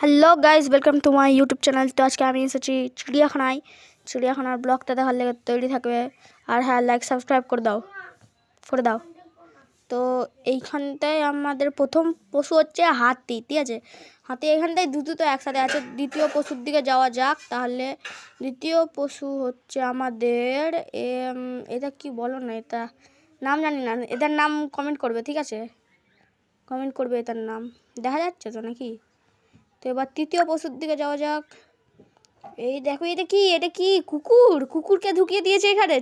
Hello guys, welcome to my YouTube channel. তো আজকে আমি এসেছি চিড়িয়াখানার ব্লগটা দেখার লেগে তৈরি থাকবে। আর হ্যাঁ, লাইক সাবস্ক্রাইব করে দাও। তো এইখানটায় আমাদের প্রথম পশু হচ্ছে হাতি, ঠিক আছে। হাতি এখানটায় দুটো তো একসাথে আছে। দ্বিতীয় পশুর দিকে যাওয়া যাক তাহলে। দ্বিতীয় পশু হচ্ছে আমাদের এটা কি বলো না, এটা নাম জানি না, এটার নাম কমেন্ট করবে, ঠিক আছে। কমেন্ট করবে এটার নাম, দেখা যাচ্ছে তো নাকি। তো এবার তৃতীয় পশুর দিকে যাওয়া যাক। এই দেখো, এটা কি কুকুরকে ঢুকিয়ে দিয়েছে এখানে।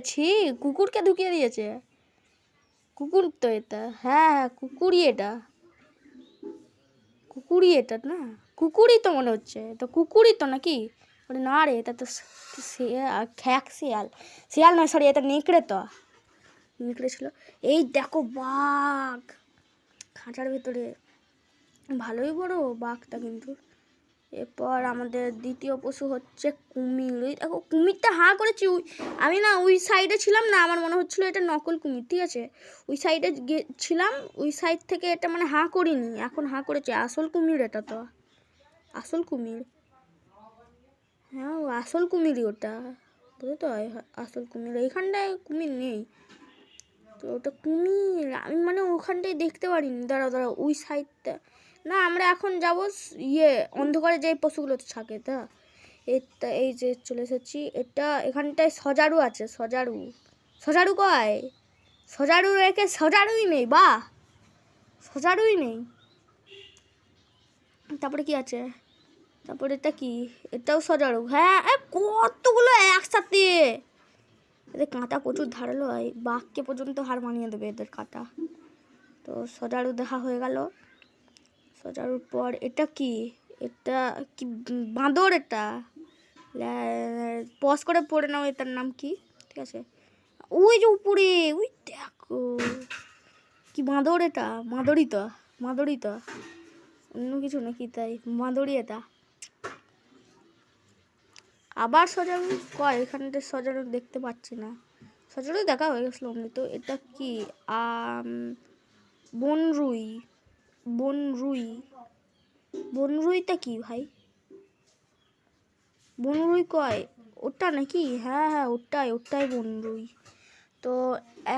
কুকুরকে ঢুকিয়ে দিয়েছে। কুকুর তো এটা, হ্যাঁ কুকুরই এটা না, কুকুরই তো মনে হচ্ছে। তো কুকুরই তো নাকি, না রে, এটা তো শিয়াল নয়, সরি, এটা নেকড়ে ছিল। এই দেখো বাঘ খাঁচার ভেতরে, ভালোই বড় বাঘটা কিন্তু। এরপর আমাদের দ্বিতীয় পশু হচ্ছে কুমির। ওই দেখো কুমিরটা হাঁ করেছি। আমি না ওই সাইডে ছিলাম না, আমার মনে হচ্ছিলো এটা নকল কুমির, ঠিক আছে। ওই সাইডে ছিলাম, ওই সাইড থেকে এটা মানে হাঁ করিনি, এখন হাঁ করেছে। আসল কুমির এটা তো, আসল কুমির। হ্যাঁ, ও আসল কুমিরই ওটা, বুঝলো তো, আসল কুমির। এইখানটায় কুমির নেই তো, ওটা কুমির আমি মানে ওখানটায় দেখতে পারিনি। দাঁড়াও ওই সাইডটা না, আমরা এখন যাবো অন্ধকারে যে পশুগুলো থাকে তা। এটা এই যে চলে এসেছি, এখানটায় সজারু আছে। সজারু কয়, সজারু রেখে সজারুই নেই, সজারুই নেই। তারপরে কি আছে, তারপরে এটা কি, এটাও সজারু। হ্যাঁ, কতগুলো একসাথে। এদের কাঁটা প্রচুর ধারালো হয়, বাঘকে পর্যন্ত হার মানিয়ে দেবে এদের কাঁটা। তো সজারু দেখা হয়ে গেল। সজারুর পর এটা কি বাঁদর। এটা পজ করে পড়ে নাও, এটার নাম কি, ঠিক আছে। ওই যে উপরে, ওই দেখো কি বাঁদর। এটা মাদুরি তো অন্য কিছু নাকি, তাই মাদুরি এটা। আবার সজারু কয়, এখানটা সজারু দেখতে পাচ্ছি না। সজারু দেখা হয়ে গেছিল অমনি। তো এটা কি বনরুইটা কি ভাই, বনরুই কয়, ওটা নাকি। হ্যাঁ ওটাই বনরুই। তো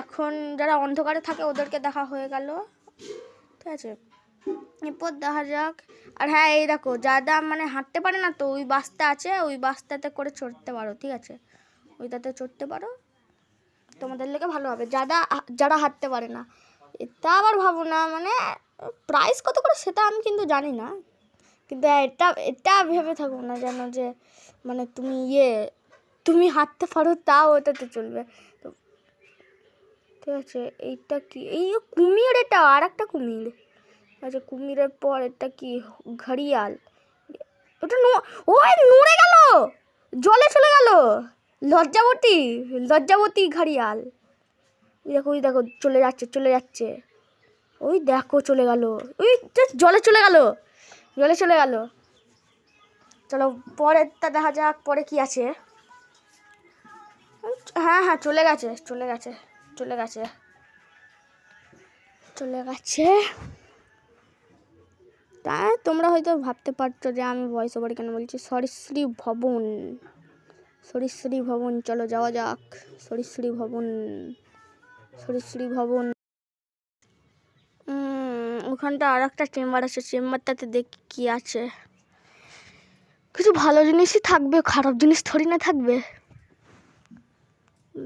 এখন যারা অন্ধকারে থাকে ওদেরকে দেখা হয়ে গেল, ঠিক আছে। এরপর দেখা যাক। আর হ্যাঁ, এই দেখো, যারা মানে হাঁটতে পারে না, তো ওই বাসটা আছে, ওই বাসটাতে করে চড়তে পারো, ঠিক আছে। ওইটাতে চড়তে পারো, তোমাদের লেগে ভালো হবে। যারা হাঁটতে পারে না, এটা আবার ভাবো না, মানে প্রাইস কত করে সেটা আমি কিন্তু জানি না, কিন্তু এটা ভেবে থাকো না যেন যে মানে তুমি হাঁটতে পারো তাও ওটাতে চলবে তো, ঠিক আছে। এইটা কি, এই কুমির, এটা আর একটা কুমির। আচ্ছা, কুমিরের পর এটা কি, ঘড়িয়াল। ওটা ওই নড়ে গেল, জলে চলে গেল। লজ্জাবতী ঘড়িয়াল। ওই দেখো চলে যাচ্ছে। ওই দেখো চলে গেল, ওই জলে চলে গেল। চলো পরেরটা দেখা যাক, পরে কি আছে। হ্যাঁ চলে গেছে। তাই তোমরা হয়তো ভাবতে পারছো যে আমি ভয়েস ওভার কেন বলছি। সরীসৃপ ভবন, চলো যাওয়া যাক। সরীসৃপ ভবন। ওখানটা আর একটা চেম্বার আছে, চেম্বারটাতে দেখি কি আছে। কিছু ভালো জিনিসই থাকবে, খারাপ জিনিস থরি না থাকবে।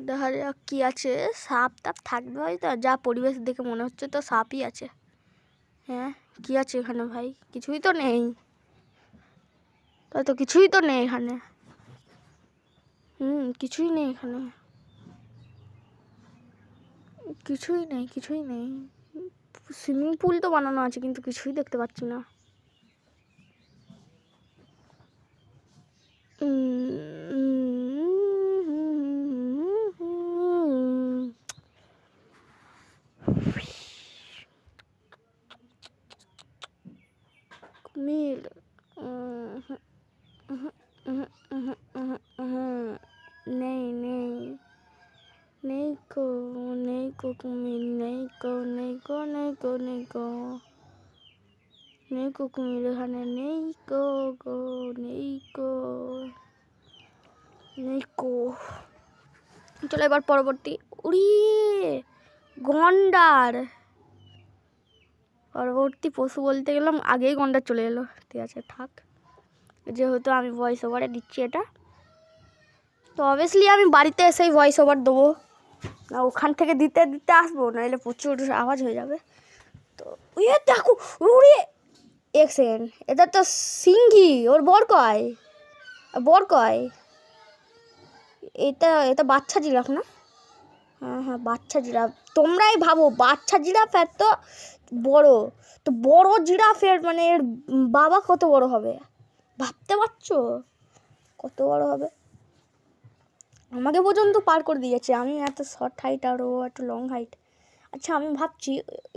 দেখা যাক কি আছে। সাপ টাপ থাকবে হয়তো, যা পরিবেশ দেখে মনে হচ্ছে তো সাপই আছে। হ্যাঁ, কি আছে এখানে ভাই, কিছুই তো নেই। তো কিছুই তো নেই এখানে। কিছুই নেই এখানে, কিছুই নেই। সুইমিং পুল তো বানানো আছে, কিন্তু কিছুই দেখতে পাচ্ছি না। কুমির নেই কো কুমির, নেই কো কুমির এখানে নেই কো গো, নেই কো, নেই কো। চলো এবার পরবর্তী। উড়িয়ে গন্ডার। পরবর্তী পশু বলতে গেলাম, আগেই গন্ডার চলে এলো। ঠিক আছে থাক, যেহেতু আমি ভয়েস ওভারে দিচ্ছি এটা, তো অবভিয়াসলি আমি বাড়িতে এসেই ভয়েস ওভার দেবো, না ওখান থেকে দিতে দিতে আসবো, নাহলে প্রচুর আওয়াজ হয়ে যাবে। তো ইয়ে দেখো, উড়িয়ে এক সেকেন্ড, এটা তো সিংহি, ওর বর কয়, বর কয়, এটা এটা বাচ্চা জিরাফ না? হ্যাঁ হ্যাঁ বাচ্চা জিরাফ। তোমরাই ভাবো বাচ্চা জিরাফ এত বড়, তো বড় জিরাফের মানে এর বাবা কত বড় হবে, ভাবতে পারছো কত বড় হবে? আমাকে পর্যন্ত পার করে দিয়েছে, আমি এত শর্ট হাইট আর ও এত লং হাইট। আচ্ছা আমি ভাবছি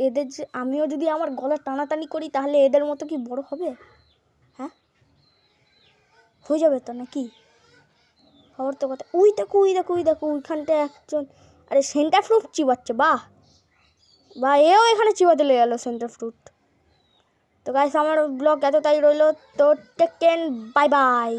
এদের যে, আমিও যদি আমার গলা টানাটানি করি তাহলে এদের মতো কি বড় হবে? হ্যাঁ হয়ে যাবে তো নাকি? খবর তো কথা। উই দেখো উই দেখো উই দেখো, ওইখানটায় একজন, আরে সেন্টার ফ্রুট চিবাচ্ছে, বাহ বা এও এখানে চিবাতে লেগে গেলো সেন্টার ফ্রুট। তো গাইস আমার ব্লগ এতটাই রইলো, তো টেক কেয়ার, বাই বাই।